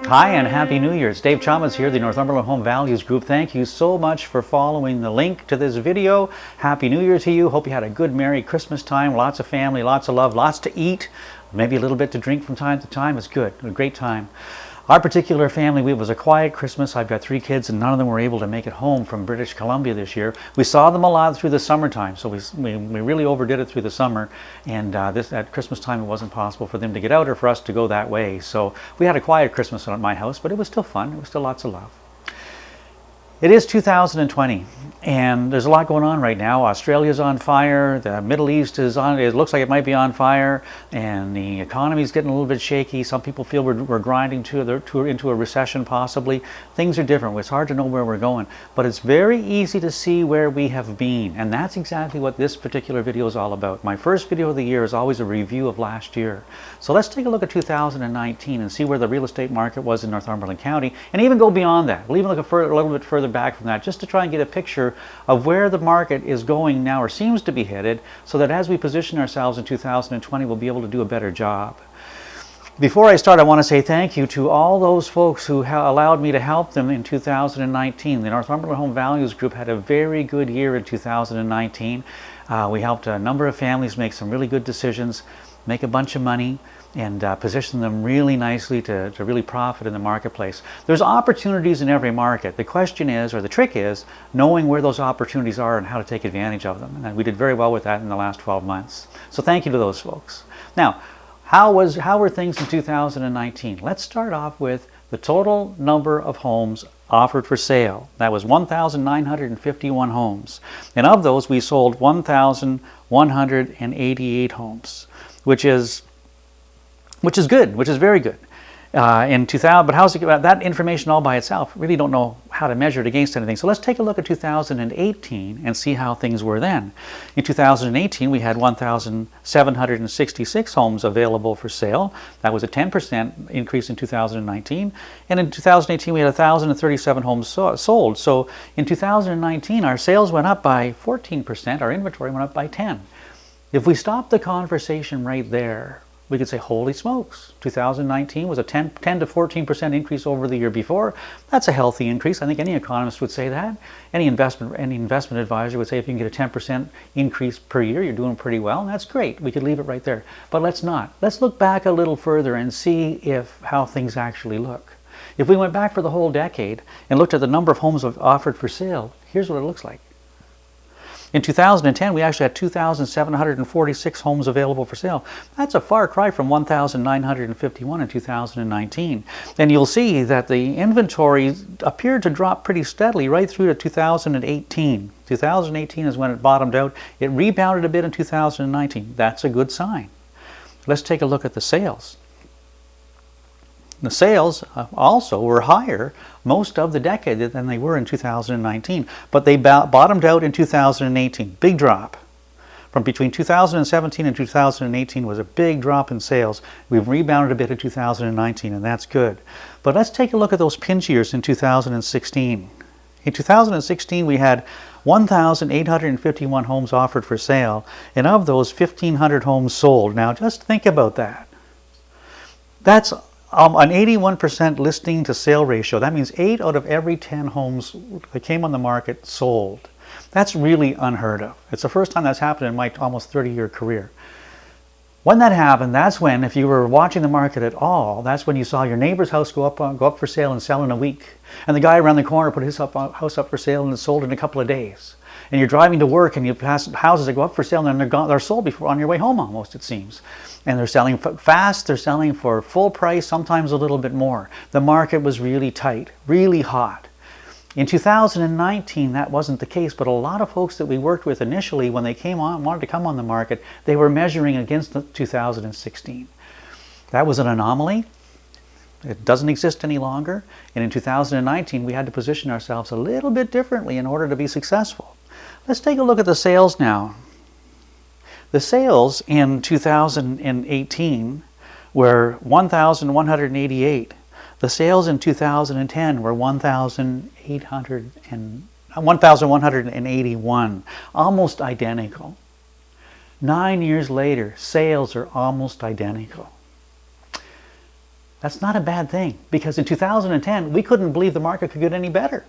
Hi and Happy New Year. It's Dave Chalmers here, the Northumberland Home Values Group. Thank you so much for following the link to this video. Happy New Year to you. Hope you had a good, Merry Christmas time. Lots of family, lots of love, lots to eat. Maybe a little bit to drink from time to time. It's good. A great time. Our particular family, it was a quiet Christmas. I've got 3 kids and none of them were able to make it home from British Columbia this year. We saw them a lot through the summertime, so we really overdid it through the summer, and at Christmas time it wasn't possible for them to get out or for us to go that way. So we had a quiet Christmas at my house, but it was still fun. It was still lots of love. It is 2020 and there's a lot going on right now. Australia's on fire, the Middle East is on, it looks like it might be on fire, and the economy's getting a little bit shaky. Some people feel we're grinding into a recession possibly. Things are different. It's hard to know where we're going, but it's very easy to see where we have been, and that's exactly what this particular video is all about. My first video of the year is always a review of last year. So let's take a look at 2019 and see where the real estate market was in Northumberland County, and even go beyond that. We'll even look a little bit further back from that, just to try and get a picture of where the market is going now, or seems to be headed, so that as we position ourselves in 2020 we'll be able to do a better job. Before I start, I want to say thank you to all those folks who allowed me to help them in 2019. The Northumberland Home Values Group had a very good year in 2019. We helped a number of families make some really good decisions, make a bunch of money, and position them really nicely to really profit in the marketplace. There's opportunities in every market. The question is, or the trick is, knowing where those opportunities are and how to take advantage of them. And we did very well with that in the last 12 months. So thank you to those folks. Now, how were things in 2019? Let's start off with the total number of homes offered for sale. That was 1,951 homes. And of those, we sold 1,188 homes, which is good, which is very good. In 2000, but how's it, that information all by itself, really don't know how to measure it against anything. So let's take a look at 2018 and see how things were then. In 2018, we had 1,766 homes available for sale. That was a 10% increase in 2019. And in 2018, we had 1,037 homes sold. So in 2019, our sales went up by 14%, our inventory went up by 10%. If we stop the conversation right there, we could say, holy smokes, 2019 was a 10 to 14% increase over the year before. That's a healthy increase. I think any economist would say that. Any investment advisor would say if you can get a 10% increase per year, you're doing pretty well, and that's great. We could leave it right there. But let's not. Let's look back a little further and see how things actually look. If we went back for the whole decade and looked at the number of homes offered for sale, here's what it looks like. In 2010, we actually had 2,746 homes available for sale. That's a far cry from 1,951 in 2019. And you'll see that the inventory appeared to drop pretty steadily right through to 2018. 2018 is when it bottomed out. It rebounded a bit in 2019. That's a good sign. Let's take a look at the sales. The sales also were higher most of the decade than they were in 2019, but they bottomed out in 2018. Big drop. From between 2017 and 2018 was a big drop in sales. We've rebounded a bit in 2019, and that's good. But let's take a look at those pinch years in 2016. In 2016, we had 1,851 homes offered for sale, and of those, 1,500 homes sold. Now, just think about that. That's an 81% listing to sale ratio. That means 8 out of every 10 homes that came on the market sold. That's really unheard of. It's the first time that's happened in my almost 30-year career. When that happened, that's when, if you were watching the market at all, that's when you saw your neighbor's house go up for sale and sell in a week. And the guy around the corner put his house up for sale and it sold in a couple of days. And you're driving to work and you pass houses that go up for sale and they're sold before on your way home almost, it seems. And they're selling fast, they're selling for full price, sometimes a little bit more. The market was really tight, really hot. In 2019, that wasn't the case, but a lot of folks that we worked with initially, when they wanted to come on the market, they were measuring against 2016. That was an anomaly. It doesn't exist any longer. And in 2019, we had to position ourselves a little bit differently in order to be successful. Let's take a look at the sales now. The sales in 2018 were 1,188. The sales in 2010 were 1,181, almost identical. 9 years later, sales are almost identical. That's not a bad thing, because in 2010, we couldn't believe the market could get any better.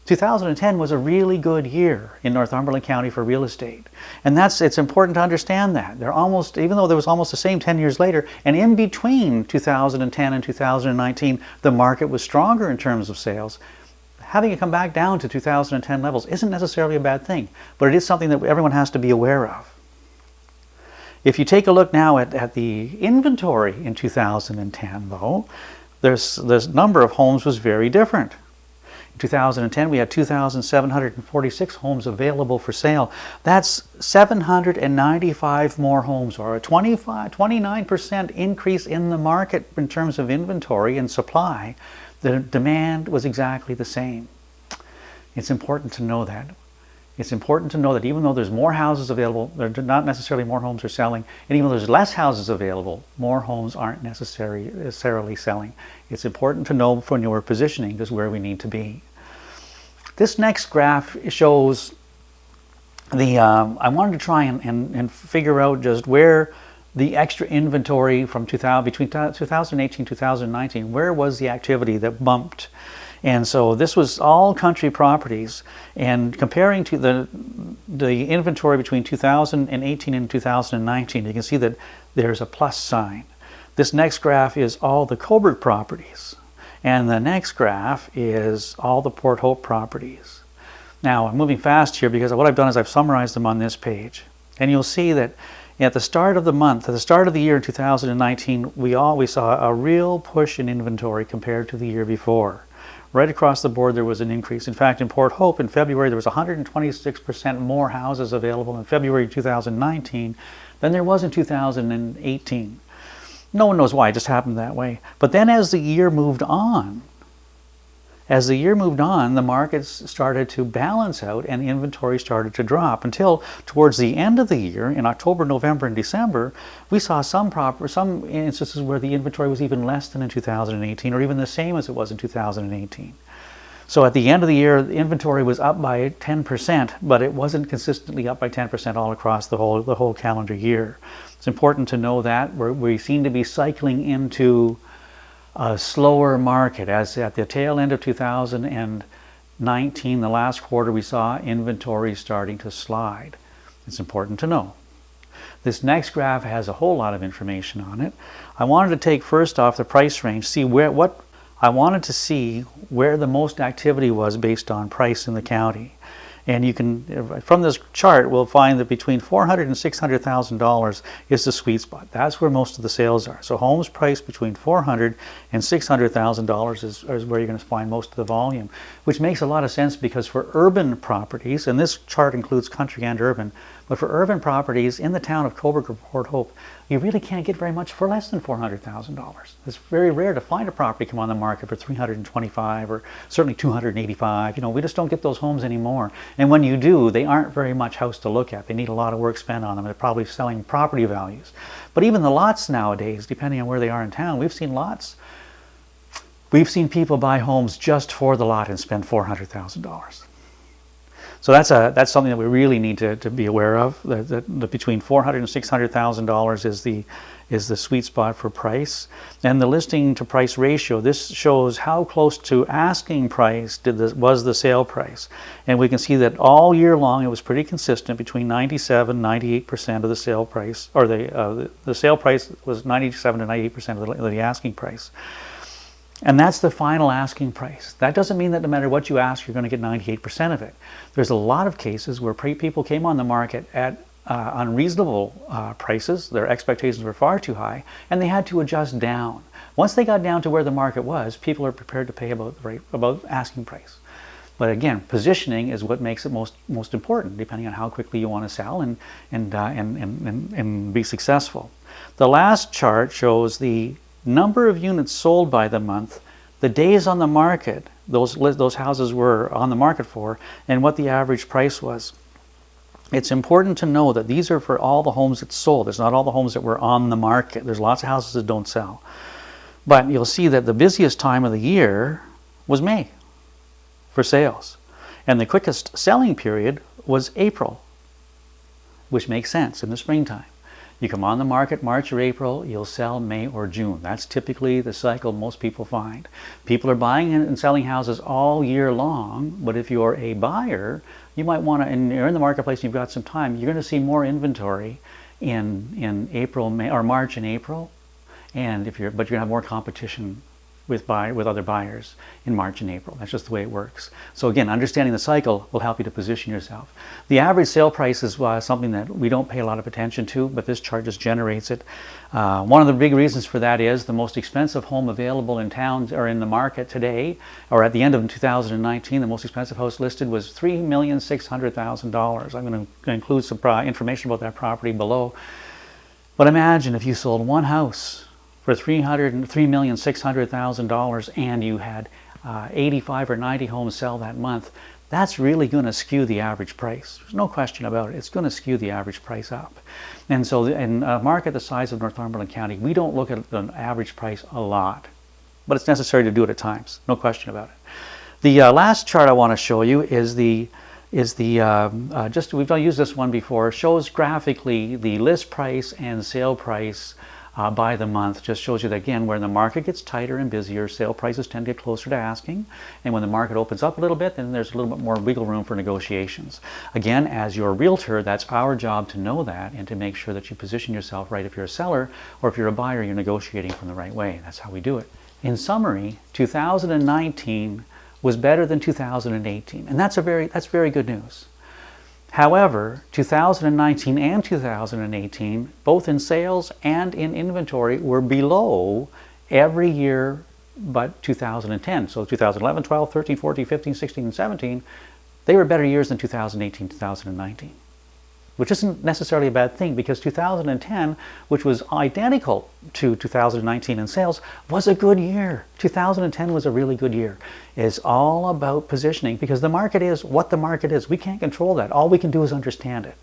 2010 was a really good year in Northumberland County for real estate. And it's important to understand that. Even though there was almost the same 10 years later, and in between 2010 and 2019, the market was stronger in terms of sales. Having it come back down to 2010 levels isn't necessarily a bad thing, but it is something that everyone has to be aware of. If you take a look now at the inventory in 2010, though, the number of homes was very different. In 2010, we had 2,746 homes available for sale. That's 795 more homes, or a 29% increase in the market in terms of inventory and supply. The demand was exactly the same. It's important to know that. It's important to know that even though there's more houses available, there are not necessarily more homes are selling, and even though there's less houses available, more homes aren't necessarily selling. It's important to know when you're positioning just where we need to be. This next graph shows I wanted to try and figure out just where the extra inventory from between 2018 and 2019, where was the activity that bumped? And so this was all country properties, and comparing to the inventory between 2018 and 2019, you can see that there's a plus sign. This next graph is all the Cobourg properties, and the next graph is all the Port Hope properties. Now I'm moving fast here because what I've done is I've summarized them on this page, and you'll see that at the start of the month, at the start of the year in 2019, we saw a real push in inventory compared to the year before. Right across the board, there was an increase. In fact, in Port Hope, in February, there was 126% more houses available in February 2019 than there was in 2018. No one knows why, it just happened that way. But then as the year moved on, the markets started to balance out and inventory started to drop until towards the end of the year, in October, November, and December, we saw some instances where the inventory was even less than in 2018, or even the same as it was in 2018. So at the end of the year, the inventory was up by 10%, but it wasn't consistently up by 10% all across the whole calendar year. It's important to know that we seem to be cycling into a slower market, as at the tail end of 2019, the last quarter, we saw inventory starting to slide. It's important to know. This next graph has a whole lot of information on it. I wanted to take first off the price range, I wanted to see where the most activity was based on price in the county. And you can, from this chart, we'll find that between $400,000 and $600,000 is the sweet spot. That's where most of the sales are. So homes priced between $400,000 and $600,000 is where you're going to find most of the volume, which makes a lot of sense because for urban properties, and this chart includes country and urban, but for urban properties in the town of Cobourg or Port Hope, you really can't get very much for less than $400,000. It's very rare to find a property come on the market for $325,000 or certainly $285,000. We just don't get those homes anymore. And when you do, they aren't very much house to look at. They need a lot of work spent on them. They're probably selling property values. But even the lots nowadays, depending on where they are in town, we've seen lots. We've seen people buy homes just for the lot and spend $400,000. So that's something that we really need to be aware of. That between $400,000 and $600,000 is the sweet spot for price. And the listing to price ratio, this shows how close to asking price was the sale price. And we can see that all year long it was pretty consistent between 97-98% of the sale price, or the sale price was 97 to 98% of the asking price. And that's the final asking price. That doesn't mean that no matter what you ask, you're going to get 98% of it. There's a lot of cases where people came on the market at unreasonable prices. Their expectations were far too high, and they had to adjust down. Once they got down to where the market was, people are prepared to pay about asking price. But again, positioning is what makes it most important, depending on how quickly you want to sell and be successful. The last chart shows the number of units sold by the month, the days on the market those houses were on the market for, and what the average price was. It's important to know that these are for all the homes that sold. It's not all the homes that were on the market. There's lots of houses that don't sell. But you'll see that the busiest time of the year was May for sales. And the quickest selling period was April, which makes sense in the springtime. You come on the market March or April, you'll sell May or June. That's typically the cycle most people find. People are buying and selling houses all year long, but if you're a buyer, you might want to, and you're in the marketplace and you've got some time, you're going to see more inventory in April, May, or March and April, but you're going to have more competition with other buyers in March and April. That's just the way it works. So again, understanding the cycle will help you to position yourself. The average sale price is something that we don't pay a lot of attention to, but this chart just generates it. One of the big reasons for that is the most expensive home available in town or in the market today, or at the end of 2019, the most expensive house listed was $3,600,000. I'm going to include some information about that property below. But imagine if you sold one house for $3,600,000 and you had 85 or 90 homes sell that month. That's really going to skew the average price. There's no question about it. It's going to skew the average price up. And so in a market the size of Northumberland County, we don't look at an average price a lot, but it's necessary to do it at times. No question about it. The last chart I want to show you is we've used this one before, shows graphically the list price and sale price by the month. Just shows you that, again, where the market gets tighter and busier, sale prices tend to get closer to asking, and when the market opens up a little bit, then there's a little bit more wiggle room for negotiations. Again, as your realtor, that's our job to know that and to make sure that you position yourself right. If you're a seller or if you're a buyer, you're negotiating from the right way. That's how we do it. In summary, 2019 was better than 2018, and that's very good news. However, 2019 and 2018, both in sales and in inventory, were below every year but 2010. So 2011, 12, 13, 14, 15, 16, and 17, they were better years than 2018, 2019. Which isn't necessarily a bad thing, because 2010, which was identical to 2019 in sales, was a good year. 2010 was a really good year. It's all about positioning, because the market is what the market is. We can't control that. All we can do is understand it.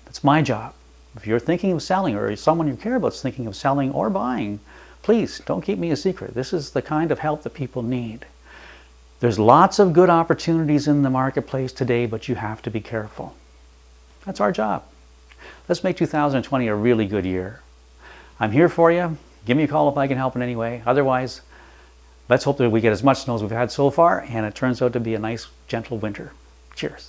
That's my job. If you're thinking of selling, or someone you care about is thinking of selling or buying, please don't keep me a secret. This is the kind of help that people need. There's lots of good opportunities in the marketplace today, but you have to be careful. That's our job. Let's make 2020 a really good year. I'm here for you. Give me a call if I can help in any way. Otherwise, let's hope that we get as much snow as we've had so far and it turns out to be a nice, gentle winter. Cheers.